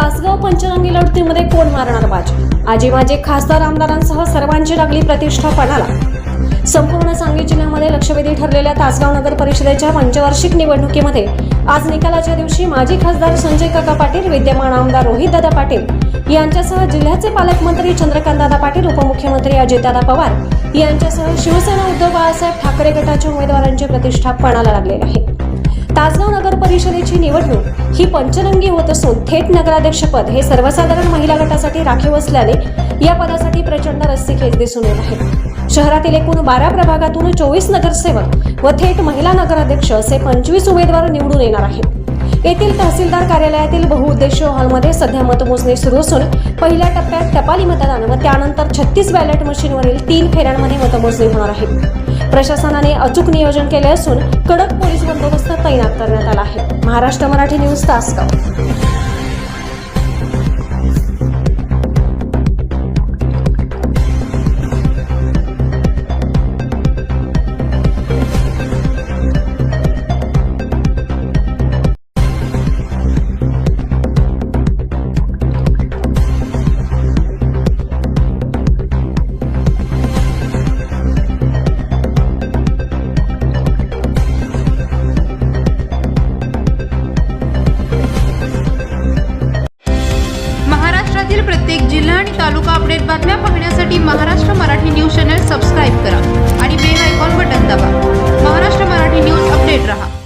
तासगाव पंचरंगी लढतीमध्ये कोण मारणार बाजी? आजी माजी खासदार आमदारांसह सर्वांची लागली प्रतिष्ठा पणाला। संपूर्ण सांगली जिल्ह्यामध्ये लक्षवेधी ठरलेल्या तासगाव नगर परिषदेच्या पंचवार्षिक निवडणुकीमध्ये आज निकालाच्या दिवशी माजी खासदार संजय काका पाटील, विद्यमान आमदार रोहितदादा पाटील यांच्यासह जिल्ह्याचे पालकमंत्री चंद्रकांतदादा पाटील, उपमुख्यमंत्री अजितदादा पवार यांच्यासह शिवसेना उद्धव बाळासाहेब ठाकरे गटाच्या उमेदवारांची प्रतिष्ठा पणाला लागलेली आहे। तासगाव नगर परिषदेची निवडणूक ही पंचरंगी होत असून थेट नगराध्यक्षपद हे सर्वसाधारण महिला गटासाठी राखीव असल्याने या पदासाठी प्रचंड रस्सीखेच दिसून येत आहे। शहरातील एकूण 12 प्रभागातून 24 नगरसेवक व थेट महिला नगराध्यक्ष असे 25 उमेदवार निवडून येणार आहेत। येथील तहसीलदार कार्यालयातील बहुउद्देशीय हॉलमध्ये सध्या मतमोजणी सुरू असून पहिल्या टप्प्यात टपाली मतदान व त्यानंतर 36 बॅलेट मशीनवरील 3 फेऱ्यांमध्ये मतमोजणी होणार आहे। प्रशासनाने अचूक नियोजन केले असून कडक पोलीस बंदोबस्त तैनात करण्यात आला आहे। महाराष्ट्र मराठी न्यूज तासगाव। महाराष्ट्रातील प्रत्येक जिल्हा आणि तालुका अपडेट बातम्या पाहण्यासाठी Maharashtra Marathi news channel subscribe करा आणि बेल आयकॉन बटन दाबा। महाराष्ट्र मराठी न्यूज अपडेट रहा।